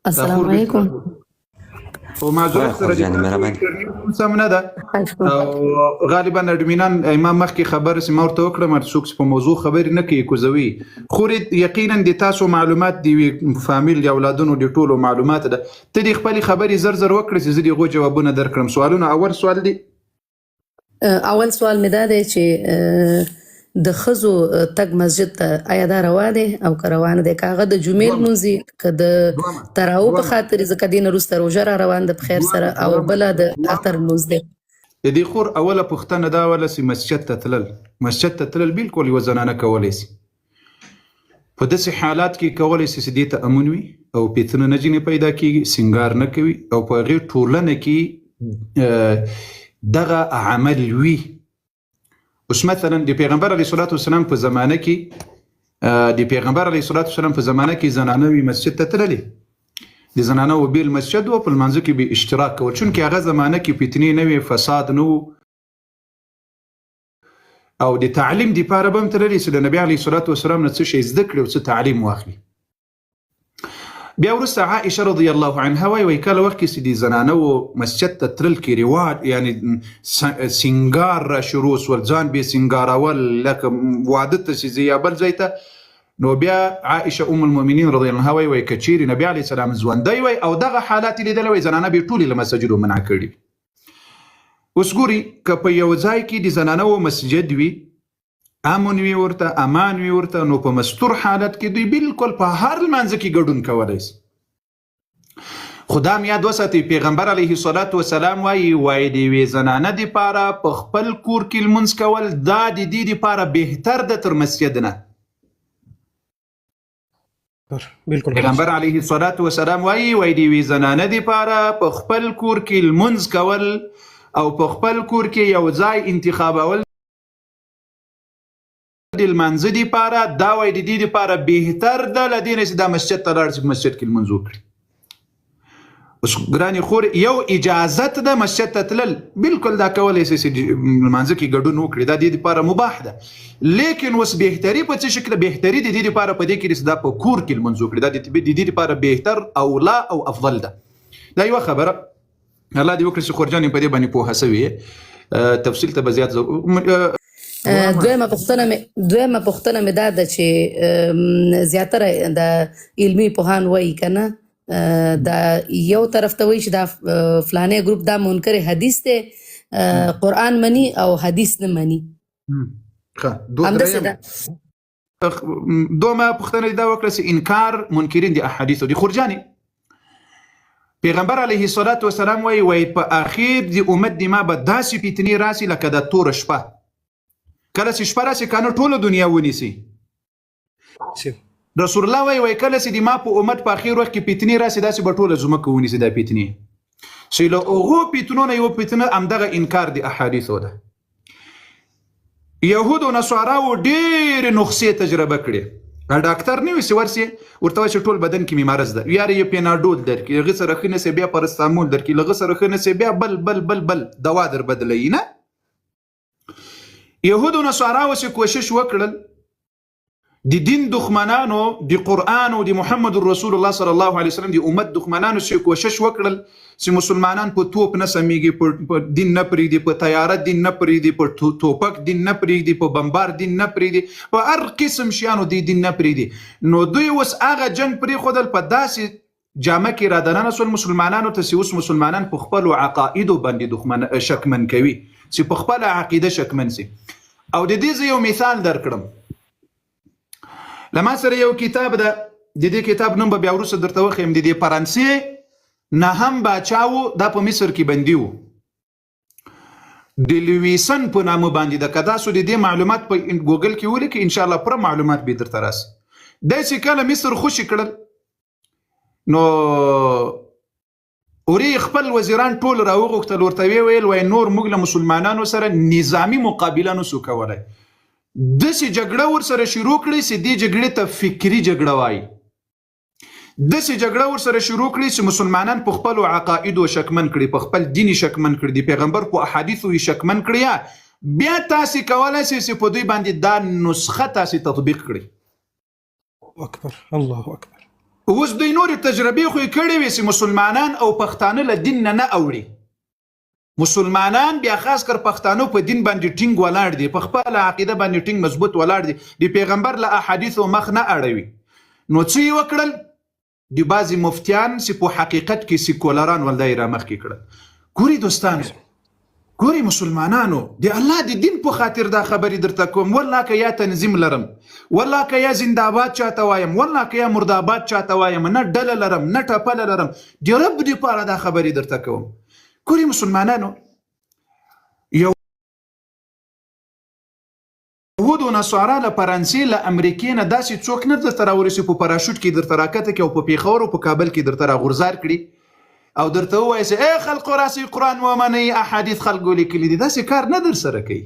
السلام علیکم. خو معذرت سره جانې مهرباني سم نه ده او غالبا اډمینان امام مخکې خبر سم ورته وکړم څوک په موضوع خبرې نه کوي کوزوي خو یقینا د تاسو معلومات دی فامیل دی اولادونو دی ټولو معلومات ده ته د خپل خبرې زر زر وکړې چې زه دغه جوابونه درکړم. سوالونه اول سوال دی اول سوال مې دا دی چې د ښځو تګ مسجد ته آیا دا روا دی او که روانه دی که هغه د جمعې لمونځ وي که د تراویح په خاطر ځکه دې نه وروسته روژه را روان ده په خیر سره او بله د اختر لمونځ دی. د دې خور اوله پوښتنه دا وله چې مسجد ته تلل بالکل یوه زنانه کولی شي په داسې حالات کې کولی شي چې دې ته امن وي او پیتنه نه ځینې پیدا کېږي سینګار نه کوي او په هغې ټولنه کې دغه عمل وي. اوس مثلا د پیغمبر علیه الصلاة والسلام په زمانه کې زنانه وي مسجد ته تللې د زنانه و بیل مسجد و په لمانځه کې به اشتراک کول چونکې هغه زمانه کې فتنې نه وي فساد نه و او د تعلیم دپاره به هم تللې چې د نبي علیه الصلاة والسلام نه څه شی زده کړي او څه تعلیم واخلي. بیا وروسته عائشه رضی الله عنها وایي کله وخت کې چې د زنانه و مسجد ته تلل کې رواج یعنی سینګار را شروع سول ځان به سینګارول لکه واده ته چې ځي یا بل ځای ته نو بیا عائشه ام المؤمنین رضی الله عنها وایي که چیرې نبي علیه السلام ژوندی وای او دغه حالات یې لیدلی وای زنانه به ټولې له مساجدو منع کړي. اوس ګوري که په یو ځای کې د زنانه و مسجد وي امن وي ورته امان وي ورته نو په مستور حالت کې دوی بالکل په هر لمانځه کې ګډون کولی شي. خدا م یاد وساتئ پیغمبر علیه الصلاة والسلام وایي د یوې زنانه دپاره په خپل کور کې لمونځ کول دا د دې دپاره بهتر ده تر مسجد نه. پیغمبر علیه الصلاة والسلام وایي د یوې زنانه دپاره په خپل کور کې لمونځ کول او په خپل کور کې یو ځای انتخابول د لمانځه دپاره دا وایي د دې دپاره بهتر ده له دې نه چې دا مسجد ته لاړ شي په مسجد کې لمونځ وکړي. اوس ګرانې خور یو اجازت ده مسجد ته تلل بالکل دا کولی شي چې لمانځه کې ګډون وکړي دا د دې دپاره مباح ده لیکن اوس بهتري په څه شکل بهتري د دې دپاره په دې کې چې دا په کور کې لمونځ وکړي دا د دې دپاره بهتر اولا او افضل ده. دا یوه خبره الله دې وکړي چې خورجانې په دې باندې پوهه سوې تفصیل ته به زیات دویمه پوښتنه مې دا ده چې زیاتره د علمي پوهان وایي که نه دا یو طرف ته وایي چې دا فلانې ګروپ دا منکر حدیث دی قرآن مني او حدیث نه مني همداسې ده. دومه پوښتنه دا وکړه چې انکار منکرین د احادیثو دي. خورجانې پیغمبر علیه الصلاة والسلام وایي په اخیر د امت د ما به داسې فتنې راسي لکه د توره شپه کله چې شپه راسي کنه ټوله دنیا ونیسي. رسول الله وایي کله چې د ما په امت په اخیر وخت کې فتنې راسي داسې به ټوله ځمکه ونیسي دا فتنې چې له هغو فتنو نه یوه فتنه همدغه انکار د احادیثو ده. یهود او نصاراو ډېرې نسخې تجربه کړې ډاکټر نه وي چې ورسې ورته وایي چې ټول بدن کې مې مرض ده یاره یې پیناډول درکړي هغې سره ښه نسې بیا پرستامول درکړي له هغه سره ښه نسې بیا بل دوا در بدلوي نه. یهود و نصاراو چې کوشش وکړل د دین دښمنانو د قرآن او د محمد رسول الله صلی الله علیه وسلم د امت دښمنانو چې کوشش وکړل چې مسلمانان په توپ نه سمیږي په دین نه پرېږدي په تیاره دین نه پرېږدي په توپک دین نه پرېږدي په بمبار دین نه پرېږدي په هر قسم شیانو د دین نه پرېږدي نو دوی اوس هغه جنګ پرېښودل په داسې جامه کې را دننه سول مسلمانانو ته چې اوس مسلمانان په خپلو عقایدو باندې شکمن کوي چې په خپله عقیده شکمن سي. او د دې زه یو مثال درکړم له ما سره یو کتاب ده د دې کتاب نوم به بیا وروسته درته وښیم د دې فرانسې نهم باچا و دا په مصر کې بندي و د لویسن په نامه باندې ده که تاسو د دې معلومات په ګوګل کې ولیکئ انشاءالله پوره معلومات به درته راسي. دی چې کله مصر خوشي کړل نو اوري خپل وزیران ټول راوغوښتل ورته ویل وای نور موږ له مسلمانانو سره نظامي مقابله نسو کولی داسې جګړه ورسره شروع کړي چې دې جګړې ته فکري جګړه وایي داسې جګړه ورسره شروع کړي چې مسلمانان په خپلو عقایدو شکمن کړي په خپل دین شکمن کړي د پیغمبر په احادیثو یې شکمن کړي بیا تاسې کولی شئ چې په دوی باندې دا نسخه تاسې تطبیق کړئ. اکبر الله اکبر. اوس دوی نورې تجربې خو یې کړې وې چې مسلمانان او پښتانه له دین نه اوړي. مسلمانان بیا خاص کر پښتانه په دین باندې ټینګ ولاړ دي، په خپل عقیده باندې ټینګ مضبوط ولاړ دي، د پیغمبر له احادیثو مخ نه اړوي. نو څه یې وکړل؟ د بعضې مفتیان چې په حقیقت کې سیکولران ولدا یې رامخکې کړل. ګوري دوستانو، ګوري مسلمانانو، د الله د دین په خاطر دا خبرې درته کوم. والله که یا تنظیم لرم، والله که یا زنده‌باد چاته وایم، والله که یا مرداباد چاته وایم، نه ډله لرم نه ټپله لرم، د رب دپاره دا خبرې درته کوم. ګوري مسلمانانو، یهود و نصارا له فرانسې له امریکې نه داسې څوک نه درته راورسي په پراشوټ کې درته راکته کړي او په پېښور او په کابل کې درته راغورځار کړي او درته ووایي چې ای خلقو راسئ قرآن ومنئ، احادیث خلکو لیکلي دي. داسې کار نه در سره کوي.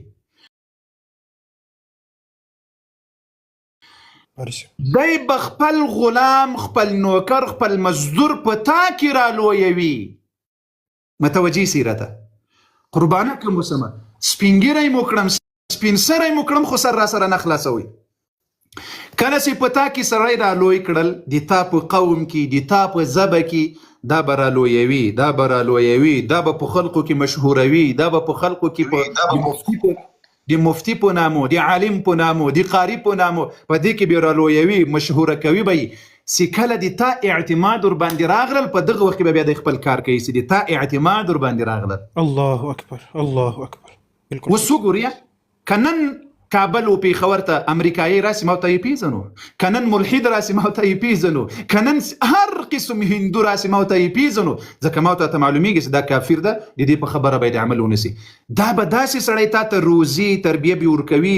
دی به خپل غلام، خپل نوکر، خپل مزدور په تا کې رالویوي. متوجه سیرته قربانه کړم وسمه، سپین ږیری مو کړم، سپین سری مو کړم، خو سر را سره نه خلاصوئ. کله چې په تا کې سړی رالوی کړل، د تا په قوم کې، د تا په ژبه کې، دا به رالویوي، دا به رالویوي، دا به په خلقو کې مشهوروي، دا به په خلقو کې د مفتی په نامو، د عالم په نامو، د قاری په نامو، په دې کې به رالویوي، مشهوره کوي به یې. چې کله د تا اعتماد ور باندې راغلل، په دغه وخت کې به بیا د خپل کار کوي چې د تا اعتماد ور باندې راغلل. الله اکبر، الله اکبر. اوس وګورئ، که نن کابل و پېښور ته امریکایي راسي ما ته یې پیژنو، که نن ملحد راسي ما ته یې پیژنو، که نن هر قسم هندو راسي ما ته یې پیژنو، ځکه ما ته معلومیږي چې دا کافر ده، د دې په خبره باید عمل ونیسي. دا به داسې سړی تا ته روزي تربیه به ورکوي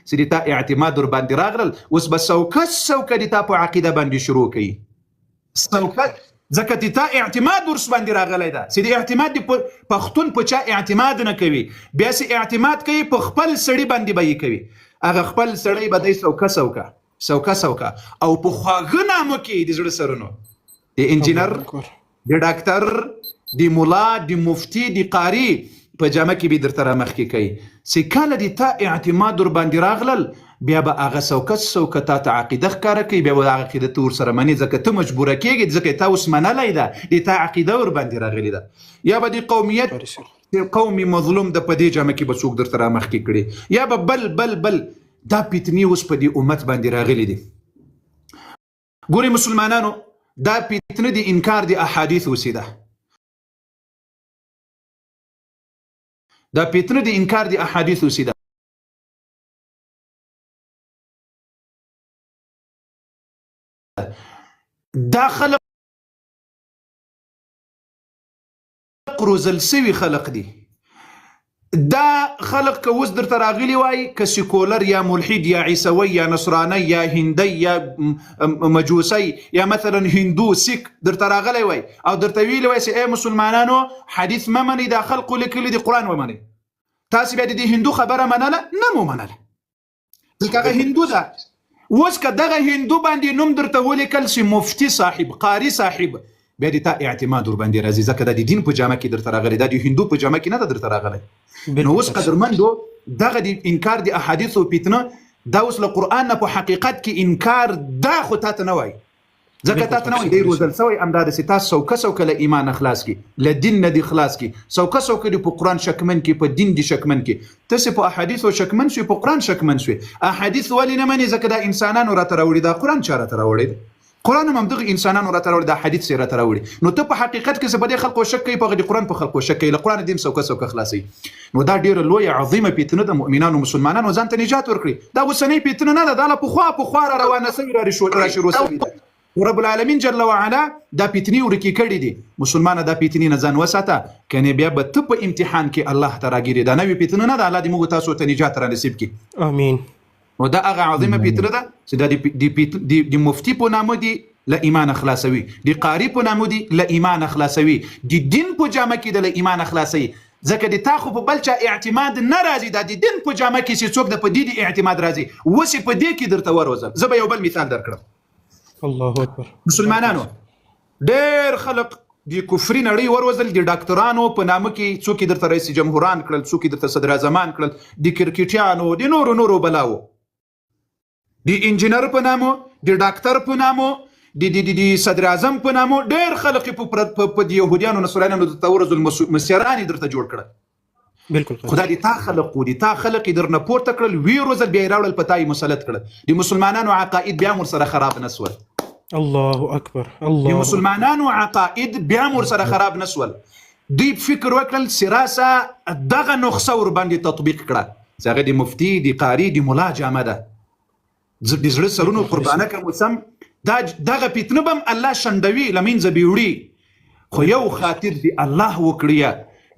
چې د تا اعتماد ور باندې راغلل. اوس به څوکه د تا په عقیده باندې شروع کوي، څوکه، ځکه د تا اعتماد ورس باندې راغلی ده. چې د اعتماد د پښتون په چا اعتماد نه کوي، بیا چې اعتماد کوي په خپل سړي باندې به یې کوي. هغه خپل سړی به دی څوکه او په خواږه نامو کې د زړه سرونو د انجینر، د ډاکټر، د ملا، د مفتي، د قاری په جامه کې به درته رامخکې کوي. چې کله د تا اعتماد ور باندې راغلل، بیا به هغه څوکه تا ته عقیده ښکاره کوي، بیا به هغه عقیده ته ورسره منې، ځکه ته مجبوره کېږې، ځکه تا اوس منلی ده، د تا عقیده ور باندې راغلې ده. یا به د قومیت، قومي مظلوم د په دې جامه کې به څوک درته رامخکې کړي، یا به بل دا فتنې اوس په دې امت باندې راغلي دي. ګورئ مسلمانانو، دا فتنه د انکار د احادیث وسیده، دا فتنه د انکار د احادیث وسیده. دا خلق روزل سوي خلق دي. دا خلق که اوس درته راغلي وای، که سیکولر یا ملحد یا عیسوي یا نصرانی یا هندی یا مجوسی یا مثلا هندو سیک درته راغلی وای او درته ویلی وای چې ای مسلمانانو حدیث مه منئ، دا خلقو لیکلي د قرآن ومنئ، تاسې بیا د دې هندو خبره منله؟ نه مو منله، ځکه هغه هندو ده. اوس که دغه هندو باندې نوم درته ولیکل چې مفتي صاحب، قاری صاحب، بیا د تا اعتماد ور باندې راځي، ځکه دا د دین په جامه کې درته راغلی، دا د هندو په جامه کې نه ده درته راغلی. نو اوس قدرمندو، دغه د انکار د احادیثو فتنه، دا اوس له قرآن نه په حقیقت کې انکار، دا خو تا ته نه وایي، ځکه تا ته نه وایي، دی روزل سوی همدا ده چې تا څوکه له ایمان خلاص کړي، له دین نه دې خلاص کړي، څوکه دې په قرآن شکمن کړي، په دین دې شکمن کړي. ته چې په احادیثو شکمن شوې، په قرآن شکمن شوې. احادیث ولې نه منې؟ ځکه دا انسانانو راته راوړي، دا قرآن چا راته راوړی دی؟ قرآن هم همدغه انسانانو راته راوړي، دا حدیث یې راته راوړي. نو ته په حقیقت کې چې په دې خلقو شک کوي، په هغه د قرآن په خلقو شک کوي، له قرآن دې څوکه خلاصوي. نو دا ډېره لویه عظیمه فتنه ده. مؤمنانو مسلمانانو ځان ته نجات ورکړي. دا اوسنۍ فتنه نه ده، دا له پخوا را روانه سوي، را شروع سوي ده. رب العالمین جل وعلا دا فتنې ورکې کړي دي. مسلمانه دا فتنې نه ځان وساته، کنې بیا به ته په امتحان کې الله ته راګیرې. دا نوې فتنه نه ده، الله دې موږ تاسو ته نجات را نصیب کړي. امین. نو دا هغه عظیمه فتنه ده چې دا د مفتی په نامه دي له ایمان خلاصوي، د قاری په نامه دي له ایمان خلاصوي، د دین په جامه کې د له ایمان خلاصوي. ځکه د تا خو په بل چا اعتماد نه راځي، دا د دین په جامه کې چې څوک د په دې اعتماد راځي، اوس په دې کې درته وروزم. زه به یو بل مثال درکړم. الله اکبر. مسلمانانو ډېر خلق د کفري نړۍ وروزل، د ډاکټرانو په نامه کې څوک درته رئیس جمهوران کړل، څوک درته صدر اعظمان کړل، د کرکټیانو، د نورو بلاو، د انجینر په نامه، د ډاکټر په نامو د صدر اعظم په نامو ډېر خلک په يهوديانو نصرانيانو د تورز المسيراني درته جوړ کړل بالکل خدای دې تا خلق و دي تا خلق درنه پورته کړل وی روزل بیا راوړل پتاي مسلط کړل د مسلمانانو عقاید بیا مر سره خراب نسول الله اکبر د الله مسلمانانو عقاید بیا مر سره خراب نسول دی فکر وکړل سراسه دغه نقصه ور باندې تطبیق کړه څنګه د مفتی د قاری د مولا جامه ده د زړه سرونو قربانه کوم سم دغه پیتنه بم الله شندوي لمنځه بیوړي خو یو خاطر دی الله وکړیا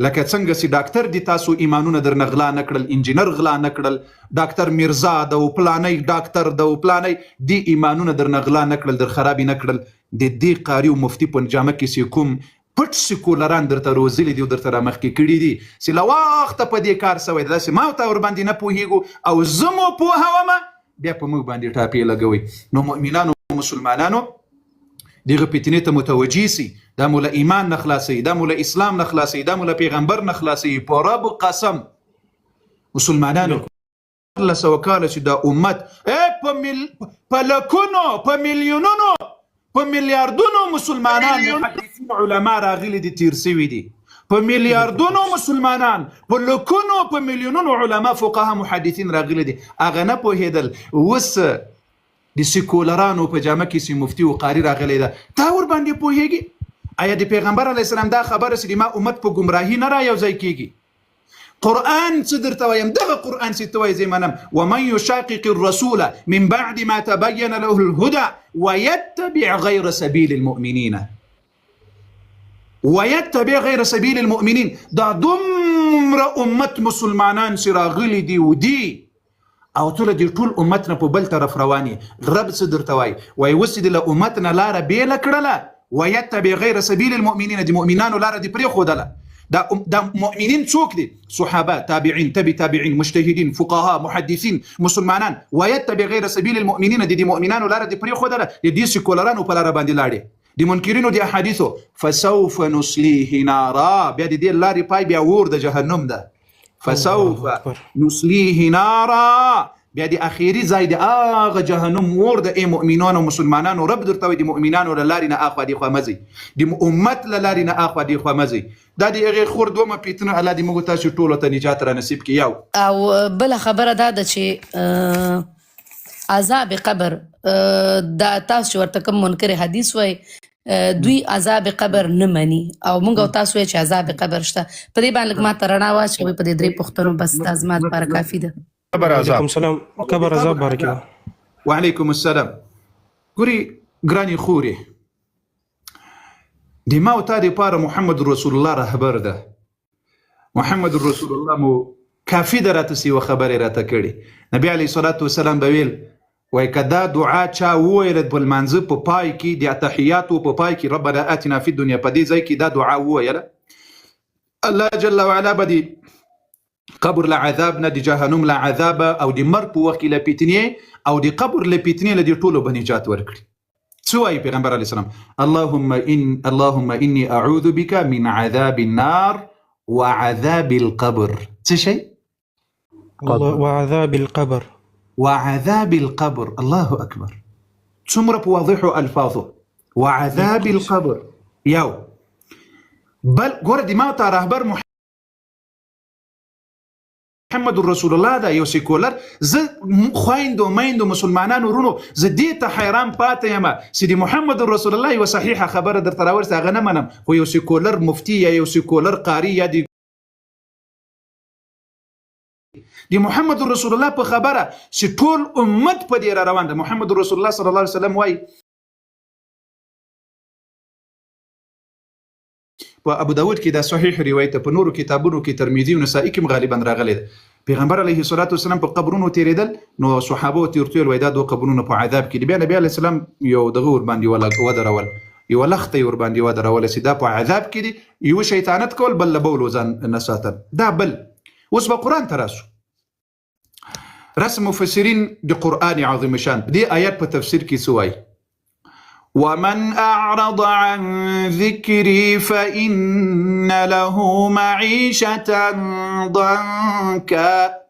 لکه څنګه سي ډاکټر دي تاسو ایمانونه در نغلا نکړل انجینر غلا نکړل ډاکټر میرزا د پلاني ډاکټر د پلاني دي ایمانونه در نغلا نکړل در خرابي نکړل د دې قاری او مفتی پنجامه کې سي کوم پټ سکولران درته روزلي دي درته رامخ کې کړي دي سي لا وخت په دې کار سوي داسې ما ته ور باندې نه پوهیږو او زمو په هوا بیا په موږ باندې ټاپي لګوي نو مؤمنانو مسلمانانو دغه پیتنې ته متوجي سي دا مولا ایمان نخلاصي دا مولا اسلام نخلاصي دا مولا پیغمبر نخلاصي په رب قسم مسلمانانو الله سوکاله چې دا امت په لکونو په میلیونونو په میلیارډونو مسلمانان محدثین علما راغلي دي تیر سوي دي په میلیارډونو مسلمانان په لکونو په میلیونونو علما فقها محدثین راغلي دي اغه نه پوهیدل وس د سیکولرانو په جامه کې سي مفتی او قاری راغلی ده تا ور باندې پوهیږي آیا د پیغمبر علی السلام دا خبره سي ما امت په گمراهی نه را یو ځای کیږي قرآن صدر تویم دغه قرآن سي توي زي منم ومن يشاقق الرسول من بعد ما تبين له الهدى ويتبع غير سبيل المؤمنين دا دمر امت مسلمانان سي راغلي دي ودي او ټول د ټول امت نه په بل طرف رواني رب صدر توي وای وسید له امت نه لار بیل کړله ويتبع غير سبيل المؤمنين دي مؤمنان لار دي پرې خودله دا مؤمنين څوک دي صحابه تابعين تابعين مجتهدين فقهاء محدثين مسلمانان ويتبع غير سبيل المؤمنين دي مؤمنان لار دي پرې خودله دي سیکولرانو په لار باندې لاړي دي منکرینو دي احادیثو فسوف نصليه نارا بیا دي لاري پای بیا ور د جهنم ده فسوف نصليه نارا بیا د اخیری ځای د هغه جهنم ور د مؤمنانو مسلمانانو رب درته وي د مؤمنانو لاري نه اخوا دي خو مزي د امت لاري نه اخوا دي خو مزي دا د هغه خور دومره پیتنه الله دې موږ تاسو ټول ته نجات را نصیب کړي یو او بل خبره ده چې عذاب قبر دا تاسو ورته کوم منکر حدیث وای دوی عذاب قبر نه مني او موږ تاسو چې عذاب قبر شته په دې باندې ما ترنا واچوي په دې درې پښتنو بس لازمات پر کافی ده قبر عذاب وعليكم السلام قبر عذاب بارك الله وعليكم السلام ګوري ګراني خوري د ما او تا د پاره محمد رسول الله رهبر ده محمد رسول الله مو کافی درته سی خبره راته کړي نبی عليه الصلاه والسلام بویل وای کدا دعا چا وویل بل منځ په پای کې د تحیات او په پای کې ربنا آتنا فی الدنيا په دې ځای کې دا دعا وویل الله جل وعلا بدی قبر لا عذاب نه د جهنم لا عذاب او د مرګ په وخت له پیتنې او د قبر له پیتنې له ټولو بنجات ورکړي سوای پیغمبر علی السلام اللهم اني اعوذ بك من عذاب النار وعذاب القبر څه شي وعذاب القبر الله اكبر څومره په واضحو الفاظو وعذاب القبر یو بل ګور د ما ته رهبر محمد رسول الله دا یو سیکولر ز خويندو مایندو مسلمانانو رونو ز دې ته حیران پاتې یم چې محمد رسول الله یو صحیحه خبره در تراور څنګه نه منم خو یو سیکولر مفتی یا یو سیکولر قاری یا دی محمد رسول الله په خبره چې ټول امت په دې روان ده محمد رسول الله صلی الله علیه وسلم وای په ابو داود کې دا صحیح روایت په نورو کتابونو کې ترمذی او نسائی کې غالبا راغلی ده پیغمبر علیه الصلاۃ والسلام په قبرونو تیریدل نو صحابه تیرتل وای دا دوه قبرونو په عذاب کې بیا نبی علیه السلام یو دغه ور باندې ولا ودرول یو لخت ور باندې ودرول چې دا په عذاب کې دي یو شیطانت کول بل بول وزن نساتن دا بل اوس په قران تراسو رسم مفسرین د قران عظیم شان دي آیات په تفسیر کې سوای ومن أعرض عن ذكري فإن له معيشة ضنكا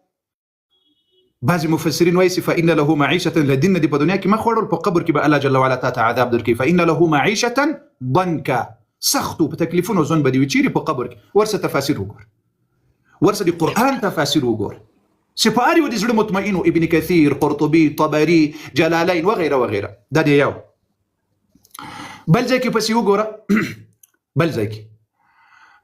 بعض مفسرین وایي فإن له معيشة لدین دی په دنیا کې ما خوړل په قبر کې به الله جل وعلا تا ته عذاب درکړي فإن له معيشة ضنكا سخت په تکلیفونو ځون بدی چیرې په قبر کې ورسه تفاسیر وګور ورسه د قرآن تفاسیر وګور سپاري ودي زړه مطمئن ابن كثير قرطبي طبري جلالين وغيره وغيره دا دی یو بل ځای کې پسې وګوره بل ځای کې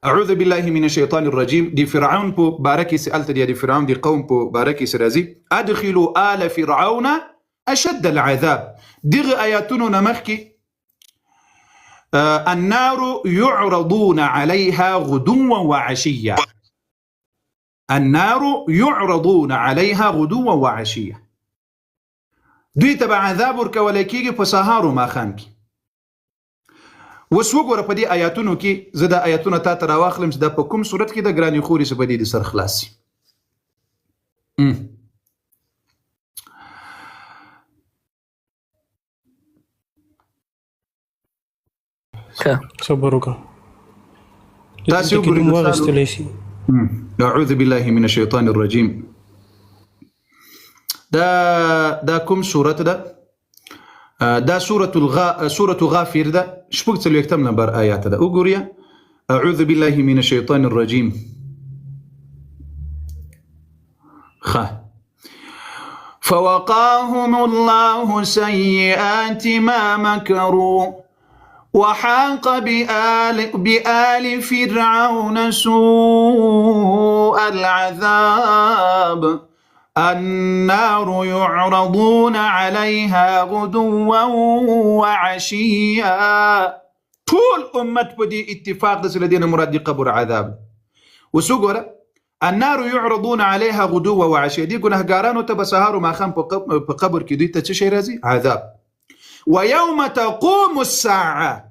اعوذ بالله من الشيطان الرجيم دي فرعون په بارکه سالت دي فرعون دي قوم په بارکه سرازي ادخلوا آل فرعون اشد العذاب دغه آیاتونو نمخ کې النار يعرضون عليها غدوا وعشيا النار يعرضون عليها غدوا وعشيا دوی تبع عذاب ورکول کېږي په سهار او ماښام کې وس وګوره په دې آیاتونو کې زه د آیاتونو تا ته راواخلم چې دا په کوم صورت کې د ګرانې خورې څه په دې د سر خلاصي صبر وکړه تاسې وګورئ اعوذ بالله من الشیطان الرجیم دا کوم صورت ده دا سورة غافر ده شپږ څلوېښتم نمبر آیات ده وګورئ اعوذ بالله من الشیطان الرجیم فوقاهم الله سيئات ما مكروا وحاق بآل فرعون سوء العذاب النار يعرضون عليها غدوا وعشيا طول امت بدي اتفاق دس الذين مراد قبر عذاب وسوغورا النار يعرضون عليها غدوا وعشيا دي گناهګارانو ته بسهار ما خام په قبر کې دوی ته څه شي راځي عذاب ويوم تقوم الساعه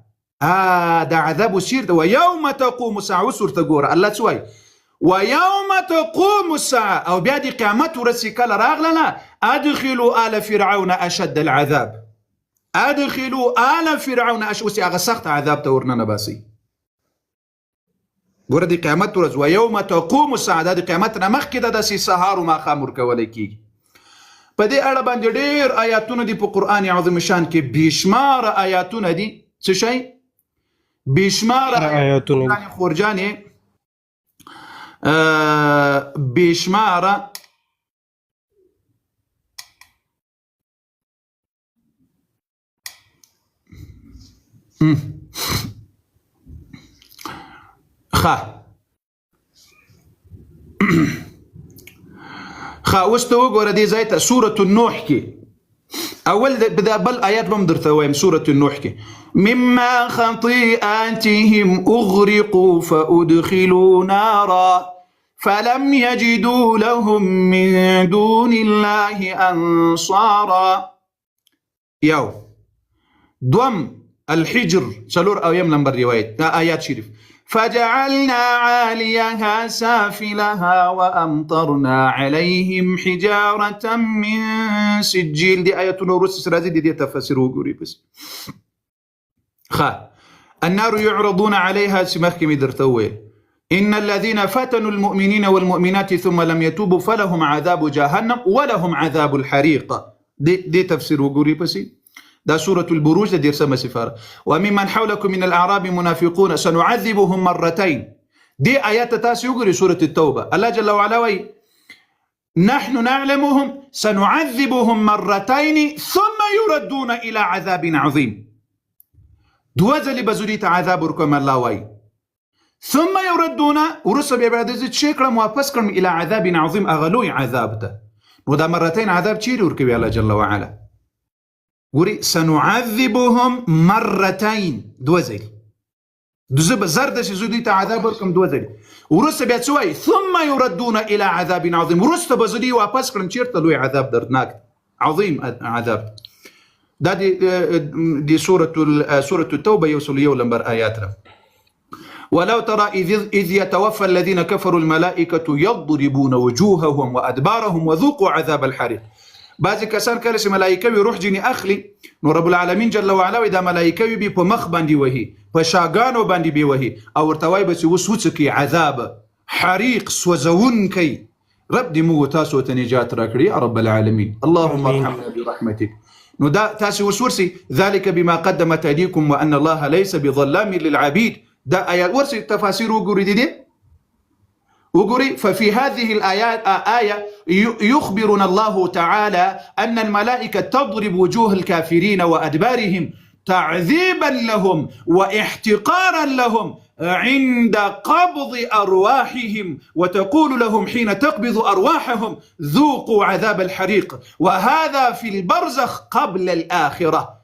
دا عذاب وسير ده ويوم تقوم الساعه وسورته ګوره الله سوي ويوم تقوم الساعة أو بيادي قيامت ورسي كلا راغلنا أدخلوا آل فرعون أشد العذاب أدخلوا آل فرعون أشد أغسخت عذاب تورنا نباسي وردي قيامت ورس ويوم تقوم الساعة دي قيامتنا مخكدة دا سي سهار وما خامر كوليكي بدي أرى باندي دير آياتنا دي په قرآن عظيم شان كي بيشمار آياتنا دي سشي بيشمار آياتنا خورجاني بشمارة وستو وګوره دې ځای ته سورة النوح کې اول بدا بل آیات بم درته وایم سورة النوح کې مما خطيئاتهم اغرقوا فادخلوا نارا فلم يجدوا لهم من دون الله انصارا يو دوم الحجر سلور او يم نمبر رواية آيات شريف فجعلنا عاليها سافلها وأمطرنا عليهم حجارة من سجيل دي آيات نورس سرازي دي تفسيره قولي بس النار يعرضون عليها سمخكم درتوي إن الذين فتنوا المؤمنين والمؤمنات ثم لم يتوبوا فلهم عذاب جهنم ولهم عذاب الحريق دي تفسيره قولي بس ده سورة البروج دير سما سفارة وممن حولكم من الأعراب منافقون سنعذبهم مرتين دي آيات تاسي يقري سورة التوبة الله جل وعلا وي نحن نعلمهم سنعذبهم مرتين ثم يردون إلى عذاب عظيم دوازل بزوريت عذابكم الله وي ثم يردون ورسل بعد ذلك شكرا وابسكم إلى عذاب عظيم أغلوي عذابته وده مرتين عذاب تشيري وركبي الله جل وعلا قولي سنعذبهم مرتين دوزل دوزب زردش زوديت عذاب وركم دوزل ورسل بيت سوي ثم يردون إلى عذاب عظيم ورسل بزودي وابس كرم شيرتلوي عذاب دردناك عظيم عذاب ده دي سورة التوبة يوصل يولنبر آياتنا ولو ترى إذ يتوفى الذين كفروا الملائكة يضربون وجوههم وأدبارهم وذوقوا عذاب الحريق بعضی کسان کله چې ملائکه وي روح جنې اخلي نو رب العالمین جل وعلا دا ملائکه وي په مخ باندې وهي په شاګانو باندې به وهي او ورته وایي به چې اوس وڅکي عذاب حریق سوځونکی رب دې موږ تاسو ته نجات راکړي یا رب العالمین. اللهم آمين. ارحمنا برحمتك. نو دا تاسو وسورسي ذلك بما قدمت ايديكم وان الله ليس بظلام للعبيد. دا آيات ورسي تفاسير وګوري دي وقري. ففي هذه الآيات آية يخبرنا الله تعالى أن الملائكة تضرب وجوه الكافرين وأدبارهم تعذيبا لهم واحتقارا لهم عند قبض أرواحهم، وتقول لهم حين تقبض أرواحهم ذوقوا عذاب الحريق وهذا في البرزخ قبل الآخرة.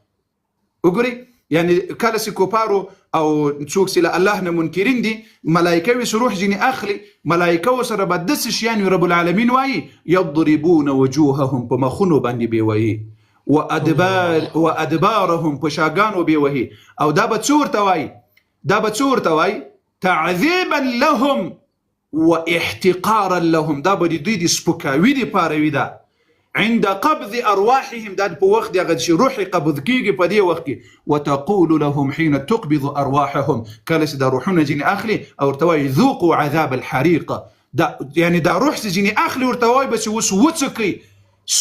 وقري يعني کله چې کوپارو او څوک چې له الله نه منکرین دي ملایکه وي روح ځینې اخلي ملایکه سره به داسې شیان رب العالمین وایي یضربون وجوههم په مخونو باندې به وایي وادبارهم په شاګانو به وایي او دا به څه ورته وایي تعذیبا لهم واحتقارا لهم. دا به د دوی د سپکاوي دپاره وي. دا عند قبض ارواحهم دا په وخت دغه چې روح قبض کیږي په دې وخت کې وتقول لهم حين تقبض ارواحهم کله چې دا روحونه ځینې اخلي او ورته وایي ذوقوا عذاب الحريق. دا یعنی دا روح چې ځینې اخلي ورته وایي به چې اوس وڅکئ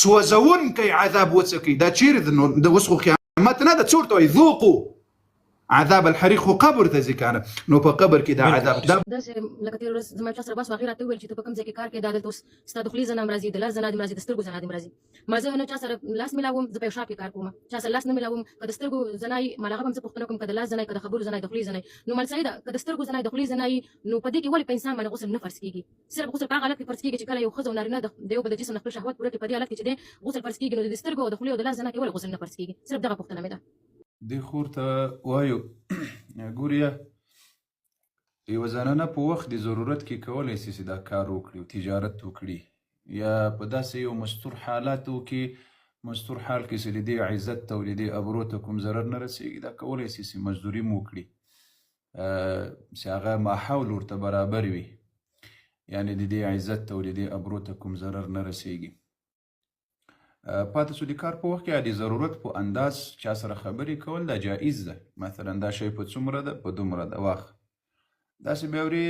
سوځونکی عذاب وڅکئ. دا چیرې د اوس خو قیامت نه ده. څه ورته وایي ذوقوا عذاب الحريق. خو قبر ته ځي کنه نو په قبر کې دا عذاب دا داسې لکه تېره ورځ زما چا سره بس هغې راته وویل چې ته په کوم ځای کې کار کوې دا دلته اوس ستا د خولې زنه هم راځي د لاس زنه دې راځي د سترګو زنه دې راځي. ما زه نه چا سره لاس میلاوم زه په یو شاپ کې کار کوم چا سره لاس نه میلاوم که د سترګو زنه یي مال هغه به هم زه پوښتنه کوم که د لاس زنه که د خبرو زنه د خولې زنه نو مال صحیح ده که د سترګو زنه د خولې زنه نو په دې کې ولې په انسان باندې غسل نه فرض کېږي. صرف غسل په هغه حالت کې فرض کېږي چې کله یو ښځه او نارینه د یو بل د جسم نه خپل شهوت پوره کړي په دې حالت کې چې دی غسل فرض کېږي. نو د سترګو او د خولې او د لاس زنه کې ولې غسل نه فرض کېږي. صرف دغه پوښتنه مې ده. دې خور ته وایو ګوریا یوه زنانه په وخت د ضرورت کې کولی شي چې دا کار وکړي او تجارت وکړي یا په داسې یو مستور حالاتو کې مستور حال کې چې د دې عزت ته او د دې ابرو ته کوم ضرر نه رسېږي دا کولی شي چې مزدوري م وکړي چې هغه ماحول ورته برابر وي یعنې د دې عزت ته او د دې ابرو ته کوم ضرر نه رسېږي. پاتې شو د کار په وخت کې د ضرورت په انداز چا سره خبرې کول دا جایز ده. مثلا دا شی په څومره ده په دومره ده واخ داسې بیا ورې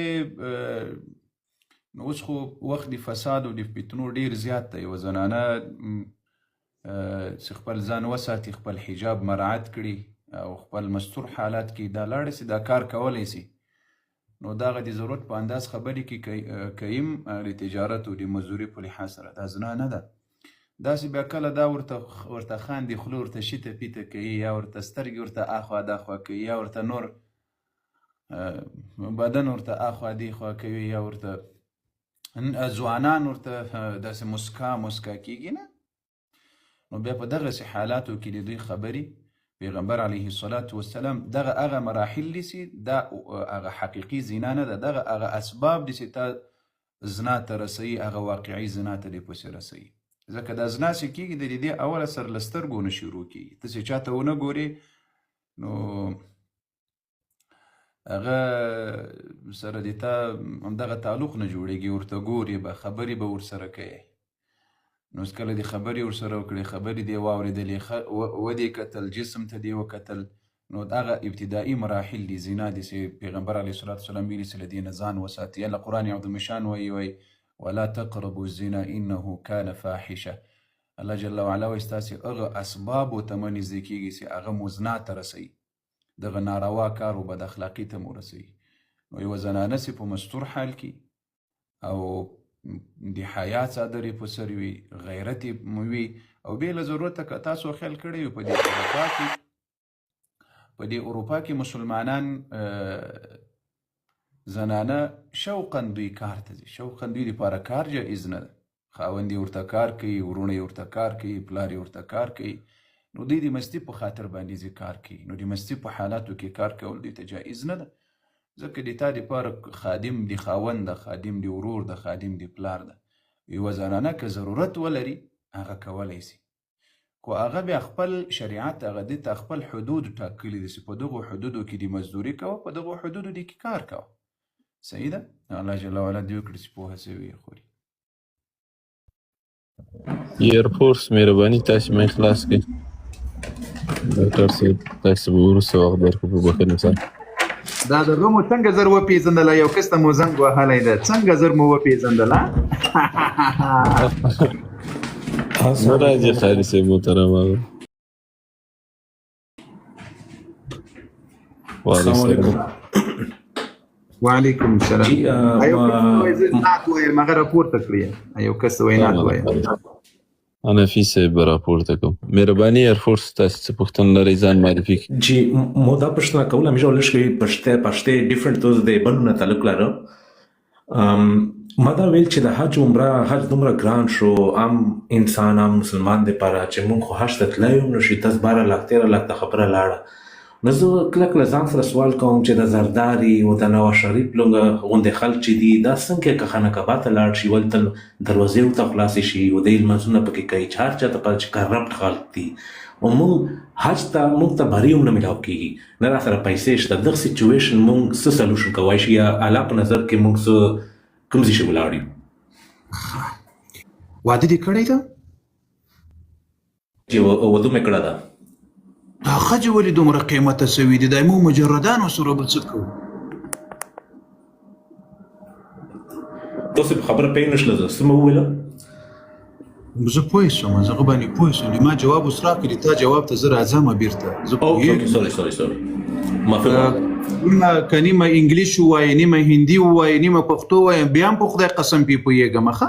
نو اوس خو وخت د فساد او د فتنو ډېر زیات دی. یوه زنانه چې خپل ځان وساتي خپل حجاب مراعت کړي او خپل مستور حالات کې دا لاړې شي دا کار کولی شي نو دغه د ضرورت په انداز خبرې کې کویم د تجارت او د مزدوري په لحاظ سره دا زنا نه ده. داسې بیا کله دا ورته خاندي خوله ورته شیته پیته کوي یا ورته سترګې ورته اخوا داخوا کوي یا ورته نور بدن ورته اخوا دیخوا کوي یا ورته ځوانان ورته داسې مسکا کېږي نه نو بیا په دغسې حالاتو کې د دوی خبرې پیغمبر علیه الصلاة والسلام دغه هغه مراحل دي چې دا هغه حقیقي زنا نه ده دغه هغه اسباب دي چې تا زنا ته رسوي هغه واقعي زنا ته دې پسې رسوي. ځکه دا زنا چې کېږي د دې اوله سر له سترګو نه شروع کېږي. ته چې چاته ونه ګورې نو هغه سره د تا همدغه تعلق نه جوړېږي ورته ګورې به خبرې به ورسره کوې نو کله دې خبرې ورسره وکړې خبرې دې واورېدلې ودې کتل جسم ته دې وکتل نو هغه ابتدایي مراحل دي زنا دي چې پیغمبر علیه الصلاة والسلام ویلي چې له دې نه ځان وساتي. الله قرآن عظیم شان وایي ولا تقربوا الزنا انه كان فاحشه. الله جل وعلا وایي ستاسې هغه اسبابو ته مه نږدې کېږي چې هغه مو زنا ته رسوي دغه ناروا کار و بد اخلاقي ته مو رسوي. نو یوه زنانه چې په مستور حال کې او د حیا څادر یې په سر وي غیرت یې وي او بې له ضرورته که تاسو خیال کړی وي په دې اروپا کې مسلمانان زنانه شوقا دوی کار ته ځي شوقا دوی دپاره کار جایز نه ده. خاوند یې ورته کار کوي ورونه یې ورته کار کوي پلار یې ورته کار کوي نو دوی د مستي په خاطر باندې ځي کار کوي نو د مستي په حالاتو کې کار کول دوی ته جایز نه ده. ځکه د تا دپاره خادم د خاوند ده خادم د ورور ده خادم د پلار ده. یوه زنانه که ضرورت ولري هغه کولی شي خو هغه بیا خپل شریعت هغه دې ته خپل حدود ټاکلي دي چې په دغو حدودو کې د مزدوري کوه په دغو حدودو دې کې کار کوه. صحیح ده. الله جل وعلا دې وکړي چې پوهه سوي یې خوري. ایرفورس مهرباني تاسې مې خلاص کړئ ډاکټر صاحب تاسې به وروسته وخت درکړو په بښنې سره. دا دغه مو څنګه زر وپېژندله یو کس ته مو زنګ وهلی ده څنګه زر مو وپېژندله نه راځي خالي صاحب محترم هغه وعلیکم وعلیکم السلام یو کس وایي زه نعت وایم هغه راپورته کړي یو کس وایي نعت وایم حنفي صاحب به راپورته کوم مهرباني ایرفورس تاسو څه پوښتنه لرئ ځان معرفي کړئ جی مو دا پوښتنه کوله همیشه ولش کې پښتې ډیفرنٹ دوز د بلونه تعلق لرو ما دا ویل چې د حج عمره حج دومره ګران شو عام انسان عام مسلمان د پاره چې مونږ خو حج ته تللی یو نو شي 10 12 لاک 13 لاک ته خبره لاړه نو زه کله کله ځان سره سوال کوم چې د زرداري او د نواز شریف لږ غوندې خلک چې دي دا څنګه که خانقاه ته لاړ شي ولته دروازې ورته خلاصې شي او د لمونځونه پکې کوي چې هر چا ته پته چې کرپټ خلک دي او مونږ حج ته مونږ ته باري هم نه میلاو کېږي نه را سره پیسې شته دغه سچویشن مونږ څه سلوشن کولی شي یا اعلی په نظر کې مونږ څه کوم ځای شي ولاړ یو واده دې کړی ده چې ودو مې کړه ده دا ښځې ولې دومره قیمته سوي دي دا موږ مجردانو سره به څه کوو تاسو په خبره پوه نه شله څه مې وویله زه پوه شوم زه هغه باندې پوه شوم ما جواب اوس راکړي تا جواب ته زه راځم بېرته زه اوکې سوري معافي نیمه که نیمه انګلیش ووایې نیمه هندي ووایې نیمه پښتو ووایې بیا هم په خدای قسم پې پوهېږم ښه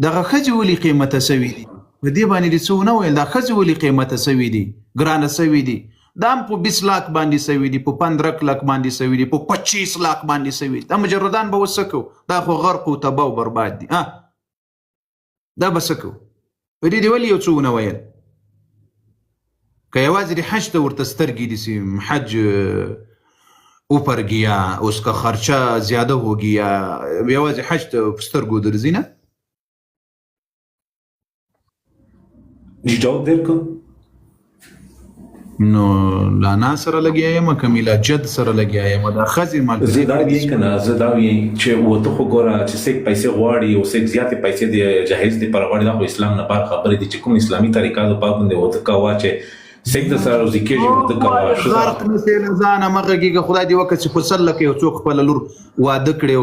دغه ښځې ولې قیمته سوي دي په دې باندې دې څه ونه ویل دا ښځې ولې قیمته سوي دي ګرانه سوي دي دا هم په 20 لاک باندې سوي دي په 15 لاک باندې سوي دي په 25 لاک باندې سوي دي دا مجردان به اوس څه کوو دا خو غرق و تباه و برباد دي دا به څه کوو په دې دې ولې یو څه ونه ویل که یوازې د حج ته ورته سترګې دي حج اوپر گیا اس کا خرچہ زیادہ ہو گیا یوازې حج ته په سترګو درځي نه جواب درکو نو لانا سره لګیا یم که میلا جد سره لګیا یم دا ښځې زه دا ویم که نه زه دا ویم چې ورته خو ګوره چې څوک پیسې غواړي او څوک زیاتې پیسې د جهیز دپاره غواړي دا خو اسلام نه بار خبرې دي چې کوم اسلامي طریقه د پا باندې ورته کوه چې څوک د سره روزي کېږي ورته کوه غرق نه سې له ځانه مه غږېږه خدای دې وکړه چې په 100 لکه یو څوک خپله لور واده کړی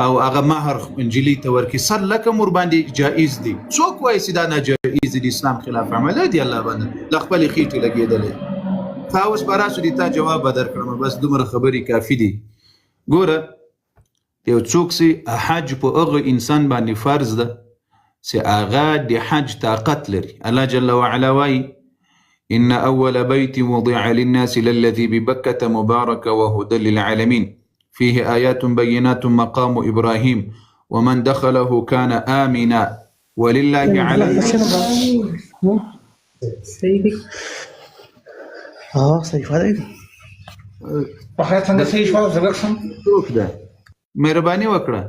او هغه مهر نجلۍ ته ورکړي 100 لکه مور باندې جایز دي څوک وایي چې دا ناجایز دي اسلام خلاف عمل دی الله باندې له خپلې خېټې لګېدلی تا اوس به راسو دي تا جواب به درکړم بس دومره خبرې کافي دي ګوره یو څوک چې حج په هغه انسان باندې فرض ده چې هغه د حج طاقت لري الله جل وعلا وایي إن أول بيت وضع للناس للذي ببكة مبارك وهدى للعالمين فيه آيات بينات مقام إبراهيم ومن دخله كان آمنا ولله على مهرباني وکړه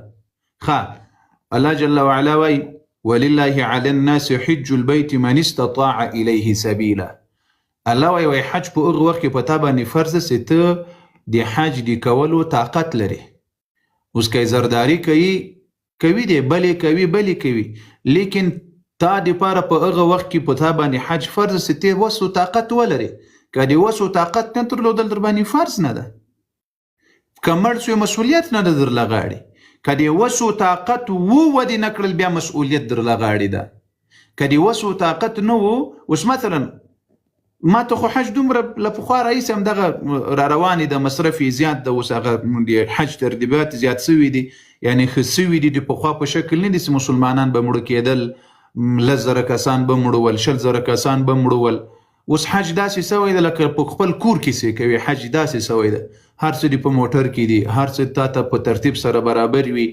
الله جل وعلا وایي ولله على الناس حج البيت من استطاع إليه سبيلا الله وایي حج په هغه وخت کې په تا باندې فرض چې ته د حج د کولو طاقت لري اوس که زرداري کوي دی بلې کوي لیکن تا دپاره په هغه وخت کې په تا باندې حج فرض چې ته وس و طاقت ولري که د وس و طاقت نه درلودل در باندې فرض نه ده که مړ شوی مسؤلیت نه ده درله غاړې که د وس و طاقت ودې نه کړل بیا مسؤلیت درله غاړې ده که د وس و طاقت نه و اوس مثلا ما ته خو حج دومره له پخوا راهیسې همدغه را روانې ده مصرف یې زیات ده اوس هغه د حج ترتیبات زیات سوي دي یعنې ښه سوي دي د پخوا په شکل نه دي چې مسلمانان به مړه کېدل 10,000 کسان به مړول 20,000 کسان به مړول اوس حج داسې سوی ده لکه په خپل کور کې څه کوي حج داسې سوی ده هر څه دې په موټر کې دي هر څه تا ته په ترتیب سره برابر وي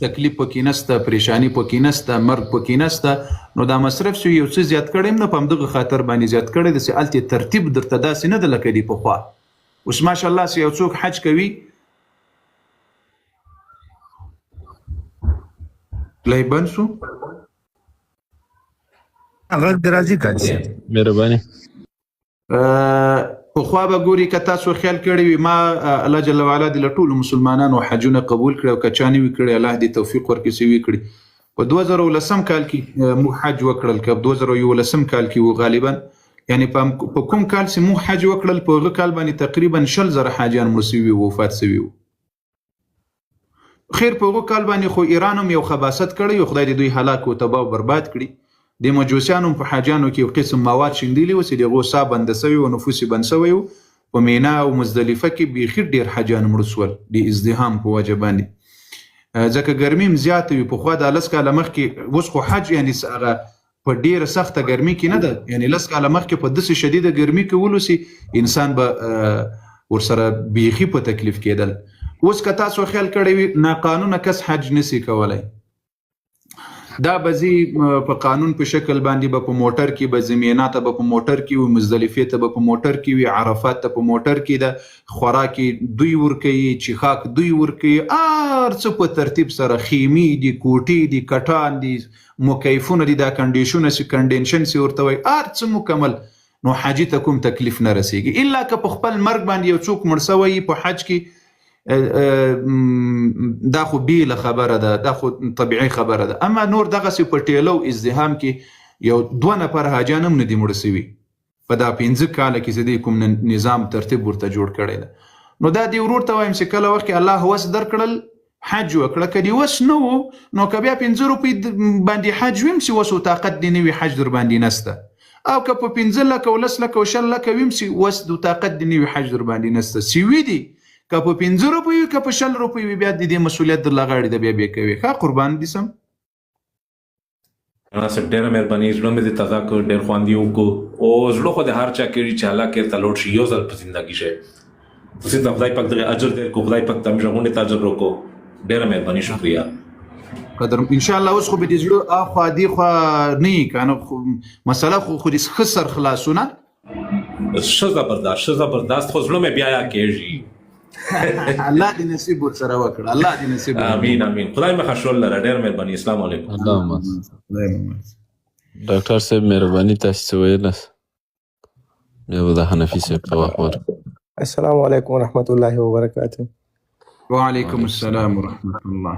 تکلیف پکې نسته پریشانی پکې نسته مرګ پکې نسته نو دا مصرف شو یو څه زیات کړی نه په همدغه خاطر باندې زیات کړی د هلته ترتیب درته داسې نه ده لکه دی پخوا اوس ماشاءالله چې یو څوک حج کوي لای بند شو غږ درازي کړي مهرباني پخوا به ګوري که تاسو خیال کړی وي ما الله جل وعلا دې له ټولو مسلمانانو حجونه قبول کړي او که چا نه وي کړي الله دې توفیق ورکړي چې وي کړي په 2010 کال کې موږ حج وکړل که 2011 کال کې و غالبا یعنی په کوم کال چې موږ حج وکړل په هغه کال باندې تقریبا 100,000 حاجیان مړه سوي وو وفات سوي وو. خیر په هغه کال باندې خو ایران هم یو خباثت کړی او خدای دې دوی هلاک او تباه او برباد کړي. د مجوسیانو په حاجیانو کې یو قسم مواد شیندلي وو چې دغه سا بند سوي او نفوس بند سوي وو. په مینا او مزدلفه کې بیخي ډېر حاجیان مړه سول د ازدحام په وجه باندې، ځکه ګرمي هم زیاته وي. پخوا د 10 کاله مخکې، اوس خو حج یعنی هغه په ډېره سخته ګرمي کې نه ده، یعنی 10 کاله مخکې په داسې شدیده ګرمي کې ولوسي انسان به ورسره بیخي په تکلیف کېدل. اوس که تاسو خیال کړی وي ناقانونه کس حج نسی کولی، دا بزی په قانون په شکل باندې به په موټر کې به زمینا ته به په موټر کې وي، مزدلفې ته به په موټر کې وي، عرفات ته په موټر کې ده، خوراکي دوی ورکوي، چیخاک دوی ورکوي، هر څه په ترتیب سره، خیمې دي، کوټې دي، کټان دي، مکیفونه دي، دا کنډیشن سی ورته وایي، هر څه مکمل. نو حاجي ته کوم تکلیف نه رسیږي، الا که په خپل مرګ باندې یو څوک مړ سوی په حج کې، دا خو بیله خبره ده، دا خو طبیعي خبره ده. اما نور دغسې په ټیلو ازدحام کې یو 2 نفر حاجیان هم نه دي مړه سوي په دا 15 کاله کې چې دی کوم نظام ترتیب ورته جوړ کړی ده. نو دا دی ورور ته وایم چې کله وخت کې الله وس درکړل حج وکړه، که دې وس نه و نو که بیا 15 روپۍ باندې حج ویم چې وس و طاقت دې نه وي حج در باندې نسته، او که په 15 لکه او 10 لکه او 10 لکه ویم چې وس د طاقت دې نه وي حج در باندې نسته، سوي دي که په 15 روپۍ وي که په 10 روپۍ وي، بیا د دې مسؤلیت در لغاړې ده، بیا کوي. ښه قربان دي سم. ناصر ډېره مهرباني، زړه مې دې تازه کړ، ډېر خوند یې وکړو او زړه خو د هر چا کړي چې الله کېرته لوټ شي یو ځل په زندګي شي. تاسې ته خدای پاک دغه اجر درکړو، خدای پاک ته همیشه غونډې ته اجر وکړو. ډېره مهرباني، شکریه. قدر انشاءالله. اوس خو به دې زړه اخوا دې خوا نه وي که نه مسله خو دې ښه سر خلاصونه ښه زبردست خو زړه مې بیا یا کېږي. الله دې نصیب ورسره وکړه، الله دې نصیب. امین امین. خدای مې خشول لره. ډېر مهرباني. السلام علیکم. ډاکټر صاحب مهرباني تاسو څه ویلاست؟ بیا به د حنفي صاحب ته وخت ورکړو. السلام علیکم ورحمت الله وبرکاته. وعلیکم السلام ورحمت الله.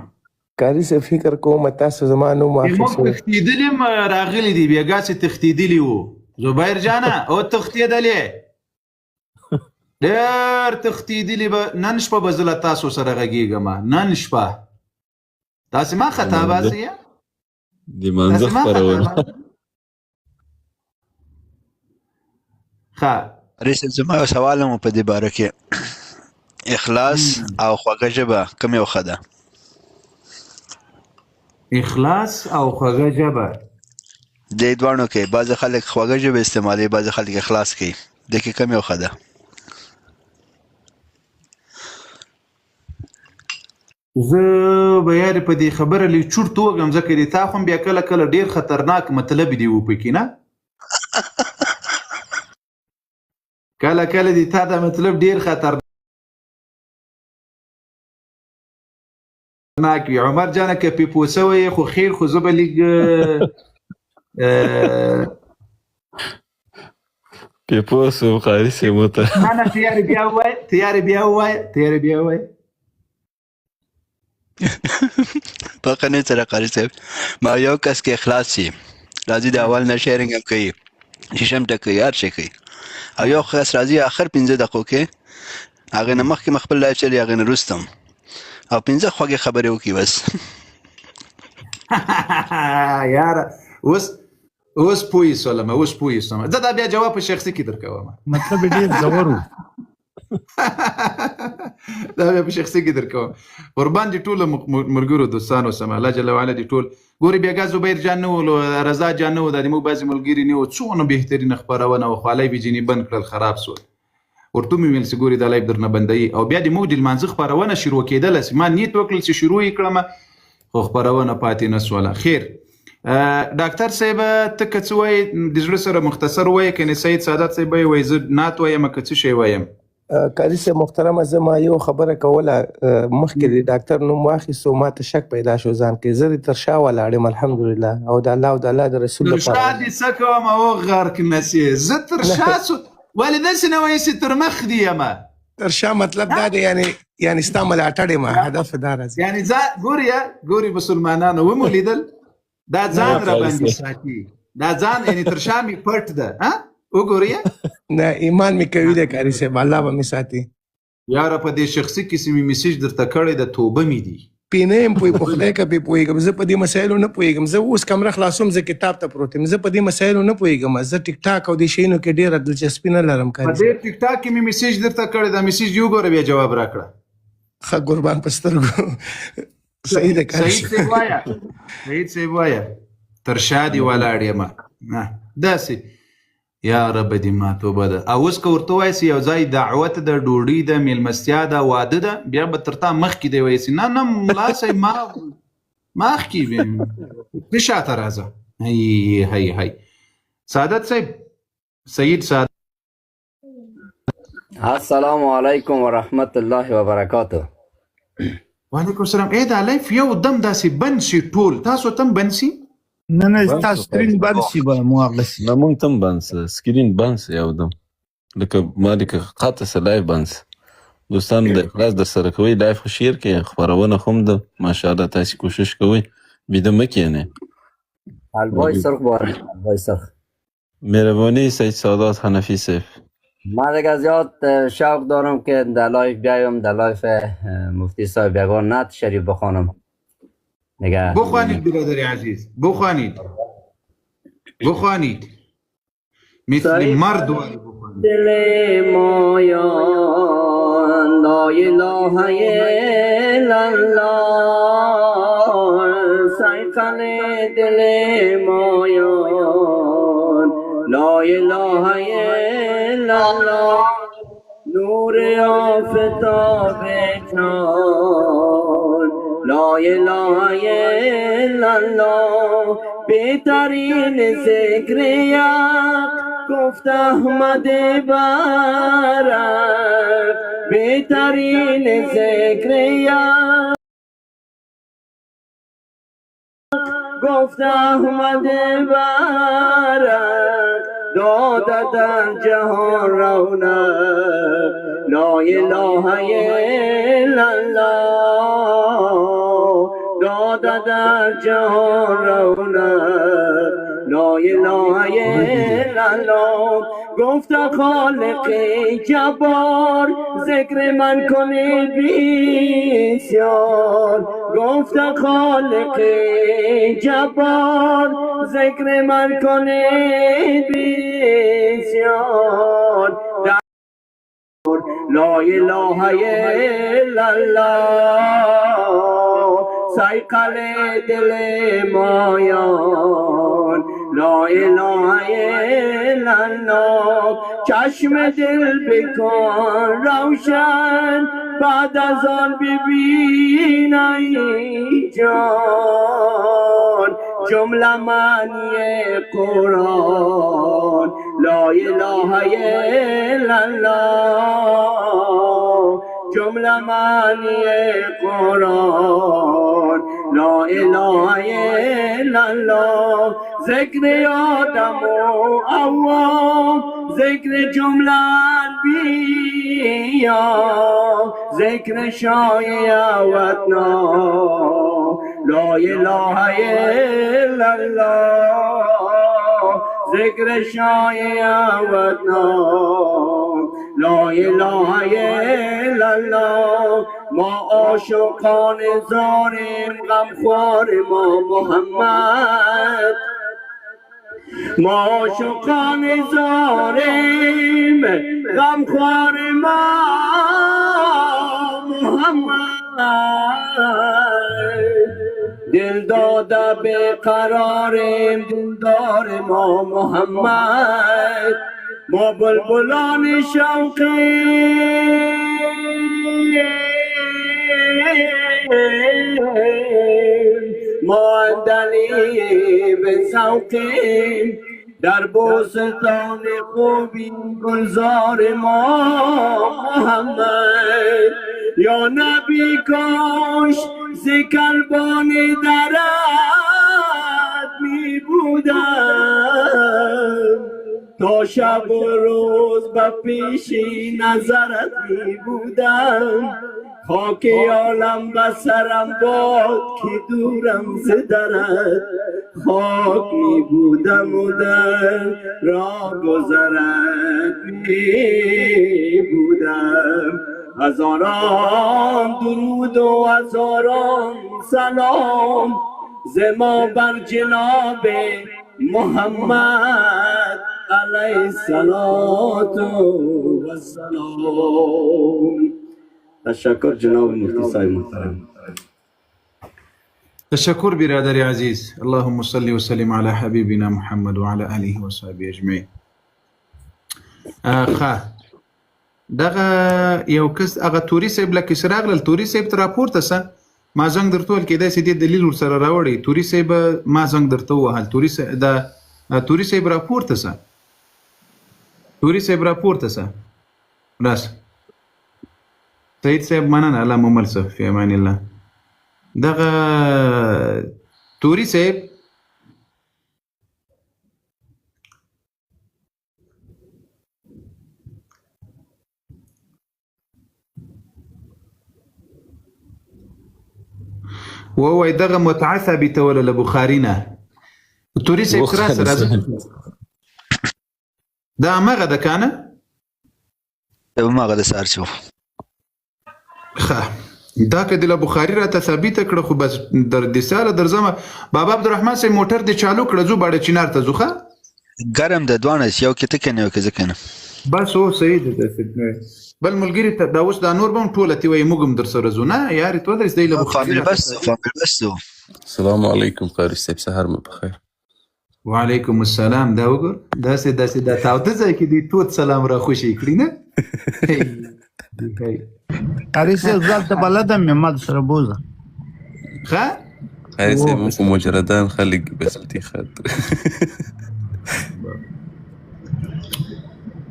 قاري صاحب فکر کوم تاسو زما نوم واخیستو. موږ تښتېدلي هم راغلي دي، بېګا چې تښتېدلي وو. زبیر جانه او تښتېدلې ډېر تښتېدلي به. نن شپه به زه له تاسو سره غږېږم، نن شپه. تاسې ما خطا باسئ، د مانځه خپرونه. ښه رئیس زما یو سوال هم په دې باره کې، اخلاص او خوږه ژبه کوم یو ښه ده؟ اخلاص او خوږه ژبه دې دواړو کې بعضې خلک خوږه ژبه استعمالوي، بعضې خلک اخلاص کوي، دې کې کوم یو ښه ده؟ زه به یارې په دې خبره لږ چورت وږم، ځکه د تا خو بیا کله کله ډېر خطرناک مطلب دي و پکې نه، کله کله د تا دا مطلب ډېر خطرناک وي. عمر جانه که پیپو سوی خو خیر، خو زه به لږ پیپو سو قاري صاحب ورته نه تیارې بیا ووایه، تیارې بیا ووایه. پاکه نه سره قاری صاحب، ما یو کس کې اخلاص شي راځي د اول نه شیرینګ هم کوي، شیشم ټکوي، هر شی کوي، او یو کس راځي اخر 15 دقیقو کې هغې نه مخکې مخ خپل لایف چلي، هغې نه وروسته هم او 15 خوږې خبرې وکړي بس. یاره اوس پوه شولم، اوس پوه شوم. زه دا بیا جواب په شخصي کې درکوم، مطلب یې ډېر ژور و. دا بیا په شخصي کې درکوم. قربان دي ټولو ملګرو دوستانو سم، الله جل وعلا دي ټول ګوري. بېګا زبیر جان نه و، رضا جان نه و، دا زموږ بعضې ملګري نه و، څونه بهترینه خپرونه وه، خو لایف یې ځینې بند کړل، خراب سول. ورته مې ویل چې ګوري دا لایف درنه بندوي، او بیا د موږ د لمانځه خپرونه شروع کېدله چې ما نیت وکړل چې شروع یې کړم، خو خپرونه پاتې نه سوله. خیر ډاکټر صاحب ته که څه وایې د زړه سره مختصر وایې، کنې سید سادات صاحب یې وایي زه نعت وایم که څه شی وایم؟ قاري صاحب محترمه، زه ما یو خبره کوله مخکې د ډاکټر نوم واخیستو، ما ته شک پیدا شو ځان کې. زه د تر شا ولاړ یم الحمدلله، او د الله او د الله د رسول تر شا دې څه کوم او غرق نسې، زه تر شا ولې داسې نه وایې چې تر مخ دې یمه؟ تر شا مطلب دا دی یعنی ستا ملاتړ یم، هدف دا راځي. یعنی ګوري مسلمانانو ومو لیدل، دا ځان را باندې ساتي، دا ځان یعنی تر شا مې پټ ده، وګورئ نه ایمان می کوي د کاری صاحب الله به می ساتي یاره په دې شخصي کیسې مې میسیج درته کړی د توبه مې دي پینه هم پوي په خدای کې پويګم زه په دې مسایلو نه پويګم زه اوس کمره خلاصوم زه کتاب ته پروت یم زه په دې مسایلو نه پويګم زه ټیک ټاک او د شینو کې ډیره دلچسپي نه لرم په کاری دې ټیک ټاک کې مې میسیج درته کړی دا میسیج یو ګوره بیا جواب راکړه خ قربان پسترګو صحیح ده کاری سعید صاحب وایا سعید صاحب وایا تر شادي ولاړ یم داسې یا رب دې ما توبه ده او اوس که ورته وایسي یو ځای دعوت ده ډوډۍ ده میلمستیا ده واده ده بیا به تر تا مخکې دی وایسي نه نه ملا صاحب ما مخکې ویم ته شاته راځه هی سعادت صاحب سعید سعادت السلام علیکم ورحمت الله وبرکاته وعلیکم السلام دا لایف یو دم داسې بند شي ټول تاسو تم بند شي نه تاسو سکرین بند شي به مواغسي نه مونږ تم بند سکرین بند یو دم لکه ما لکه قاطع سه لایف بند دوستان د اخلاص در سره کوي لایف خو شیر کې خبرونه هم ده ماشاءالله تاسو کوشش کوئ بیده مکینه البای سرخ باره البای سرخ مهربانی سید سادات حنفی صاحب من دیگه زیاد شوق دارم که در لایف بیایم در لایف مفتی صاحب یگان نعت شریف بخوانم دیگه بخوانید برادر عزیز بخوانید مثل مرد واری بخوانید دل مایان لا اله الا الله سایقل دل مایان لا اله الا الله نور آفتاب جان لا اله الا الله بهترین ذکر یک گفت احمد برک بهترین ذکر یک گفت احمد برک داد در جهان رونق لا اله الا الله داد در جهان رونق لا اله الا الله گفت خالق جبار ذکر من کنید بسیار گفت خالق جبار ذکر من کنید بسیار لا اله الا الله سایقل دل مایان لا اله الا الله چشم دل بکن روشن بعد از آن ببین ای جان جمله معنی قرآن لا اله الا الله جمله معنی قرآن لا اله الا الله ذکر آدم و حوا ذکر جمله انبیا ذکر شایع وطنا لا اله الا الله ذکر شایع وطنا لا اله الا الله ما عاشقان زاریم غمخوار ما محمد ما عاشقان زاریم غمخوار ما محمد دل داده به قراریم دلدار ما محمد ما بلبلان شوقیم ما اندلیب سوقیم در بوستان خوبی گلزار ما محمد یا نبی کاش زکلبان درد می بودم تا شب و روز به پیشی نظرت می بودم خاک عالم بسرم باد که دورم ز درت خاک می بودم و در راه گذرت می بودم. هزاران درود و هزاران سلام ز ما بر جناب محمد علیه الصلاة و السلام. تشکر جناب مفتی صاحب محترم. تشکر برادر عزیز. اللهم صل وسلم على حبیبنا محمد وعلى آله وصحبه اجمعین. دغه یو کس هغه توري صاحب لکه سراغ توري صاحب ته راپورته سه ما زنګ درته ویل کېدای سي دې دلیل ورسره راوړی. توري صاحب ما زنګ درته ووهل. توري صاحب راپورته سه. توري صاحب راپورته سه. راس سعید صاحب مننه. الله مو مل شه. فی امان الله. دغه توري صاحب ووای دغه متعه ثابتوله له بخاري نه. توري صاحب تراس راځي دا مغه د کنه مغه د سار شو دا که د بخاري راته ثابت کړه خو بس در د سال درځم. بابا عبدالرحمن صاحب موټر دی چالو کړه زو باندې چینار ته زوخه ګرم د دوانه یو کې تکنه یو کې ځکنه بس او صحیح ده. بل ملګری ته دا اوس دا نور بم ټوله تی وای موږ در سره زو نه یار ته درس دی له بخاري بس. السلام علیکم قاری صاحب سحر مو بخیر. وعلیکم السلام. دا وګور داسې دا تاوده ځای کې دی توت سلام را خوشی کړی نه. قاری صاحب ځل ته بلدم محمد سره بوزه قاری صاحب مو مجردان خلق بس خاطر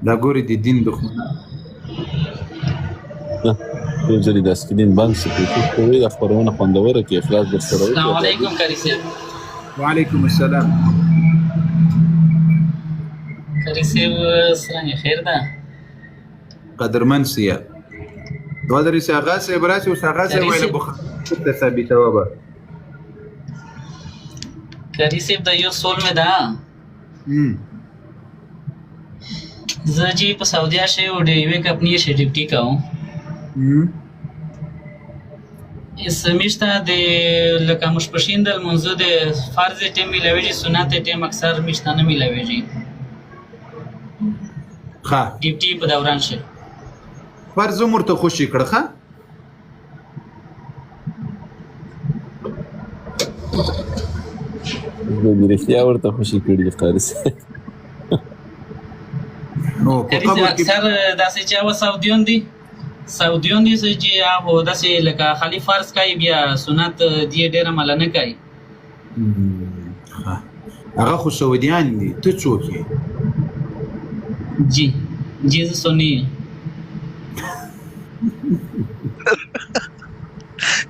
دا ګوري د دین دښمن یو ځلې د سکرین بند شي چې کوي د خبرونه خوندوره کې اخلاص در سره وکړي. السلام علیکم قاری صاحب. وعلیکم السلام. قاری صاحب څنګه خیر ده؟ قدرمن سیا دوادري سي هغه صاحب راسي اوس هغه صاحب ویل بخاري ته ثابتوه به قاری صاحب دا یو سول مې ده. زه جی په سعودیا شوی و د یوې کمپنۍ شي ډیوټي کوم. اسمیشته د لکه مشپشین د لمونځو د فرض ټیم میلاویږي سنت ټیم اکثر میشته نه میلاویږي. ډیوټي په دوران شي فرض عمر ته خوشي کړه د رښتیا ورته خوشي کړي قاری صاحب. اکثر داسې چې هغه سعودیون دي چې هغه داسې لکه خالي فرض کوي بیا سنت دی ډېره مله نه کوي. هغه خو سعودیان دي. ته څوک یې؟ جی زه سني یم.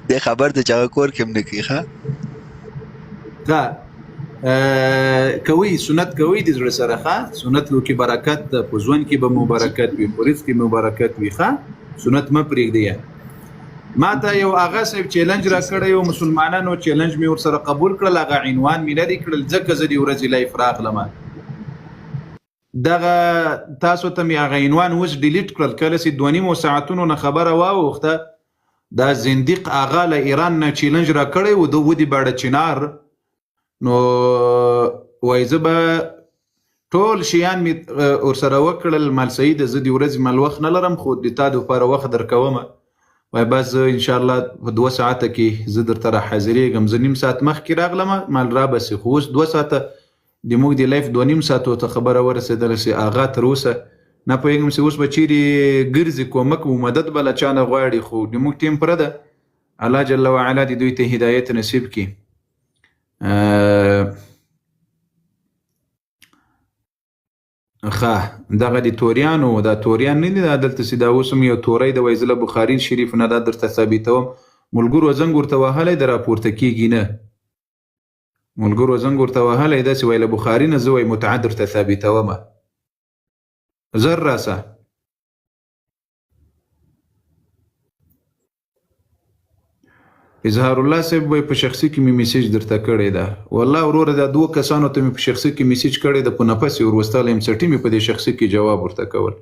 دې خبر ته چې هغه کور کې هم نه کوي کوي سنت کوي د زړه سره سنت لو کې برکت په ژوند کې به مبارکت وي په رزق کې مبارکت وي سنت مه پرېږدئ. ما ته یو هغه صاحب چیلنج را کړی یو مسلمانانو چیلنج مې ورسره قبول کړل. هغه عنوان مې لرې کړل ځکه زه د ورځې لایف راغلم. دغه تاسو ته مې هغه عنوان اوس ډیلیټ کړل. کله چې 2.5 ساعتونو نه خبره واوښته دا زنديق آغا له ایران نه چیلنج را کړی و د ودې باړه چنار نو وای زه به ټول شیان مې ورسره وکړل. مال سعید زه د ورځې مال وخت نه لرم خو د تا دپاره وخت درکوم وای بس انشاءالله په 2 ساعته کې زه درته را حاضرېږم. زه 1.5 ساعت مخکې راغلم مال را بسې خو اوس 2 ساعته د موږ د لایف 2.5 ساعتو ته خبره ورسېدله چې آغا تر اوسه نه پوهېږم چې اوس به چیرې ګرځي کومک و مدد به له چا نه غواړي خو د موږ ټیم پوره ده. الله جل وعلا د دوی ته هدایت نصیب کړي. دغه د توریانو دا توریان نه دي دلته چې دا اوس هم یو توری د وایي زه له بخاري شریف نه دا درته ثابتوم. ملګرو زنګ ورته وهلی د راپورته کېږي نه. ملګرو زنګ ورته وهلی داسې وایي له بخاري نه زه وایي متعه درته ثابتومه زر راسه. اظهار الله صاحب وایي په شخصي کې مې میسیج درته کړی ده. والله وروره دا 2 کسانو ته مې په شخصي کې میسیج کړی ده، په نفس یې ورولستی یم، څټي مې په دې شخصي کې جواب ورته کول.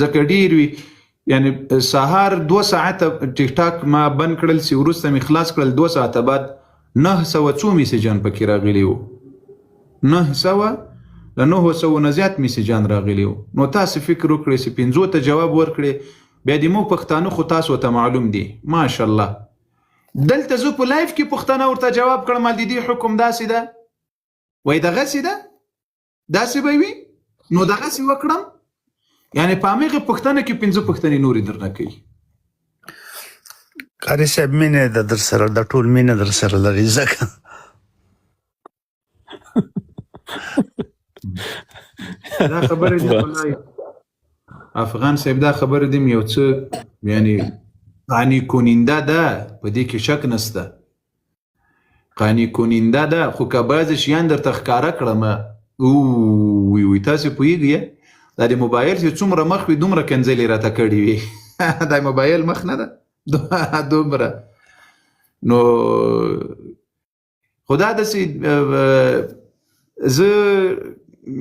ځکه ډېر وي یعنی سهار 2 ساعته ټیک ټاک ما بند کړل چې وروسته مې خلاص کړل 2 ساعته بعد 900 میسیجان پکې راغلي وو. 900 له 900 نه زیات میسیجان راغلي وو. نو تاسو فکر وکړئ چې 50 ته جواب ورکړئ، بیا د موږ پښتانه خو تاسو ته معلوم دي ماشاءالله. دلته زه په لایف کې پښتانه ورته جواب کړم د دې حکم داسې ده، وایي دغسې ده، داسې به وي، نو دغسې وکړم. یعنې په همغې پوښتنه کې 5 پوښتنې نورې درنه کوي. قاري صاحب مینه ده در سره، د ټول مینه در سره لري ځکه دا خبره دې والله افغان صاحب دا خبره دې یو څه یعنی قانع کننده ده، په دې کې شک نشته، قانع کننده ده. خو که بعضې شیان درته ښکاره کړم وی تاسې پوهېږئ دا د موبایل چې څومره مخ وي دومره کنځلې راته کړي وي دا موبایل مخ نه ده دومره. نو خو دا داسې زه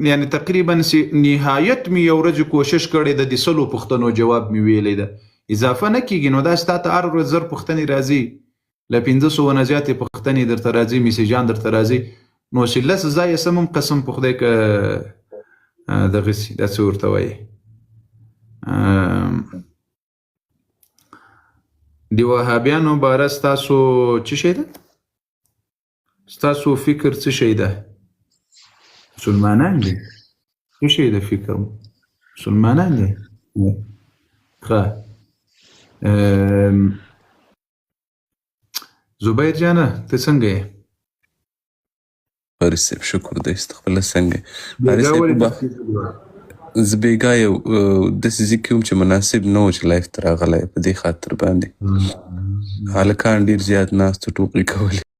یعنی تقریبا نهایت مې یو ورځ کوشش کړی ده د 100 پوښتنو جواب مې ویلی ده، اضافه نه کېږي. نو دا ستا ته هر ورځ 1000 پوښتنې راځي، له 500 نه زیاتې پوښتنې درته راځي، میسیجان درته راځي. نو چې 10 ځایه سم هم قسم په خدای که دغسې دا څه ورته وایي د وهابیانو باره ستاسو څه شی ده؟ ستاسو فکر څه شی ده؟ مسلمانان دي؟ څه شی ده فکر؟ مسلمانان دي؟ ښه زبیر جانه ته څنګه یې؟ فارس صاحب شکر دی، خپله څنګه یې؟ فارس صاحب زه بېګا یو داسې ځای کې وم چې مناسب نه و چې لایف ته راغلی، په دې خاطر باندې هلکان ډېر زیات ناست و، ټوقې کولې.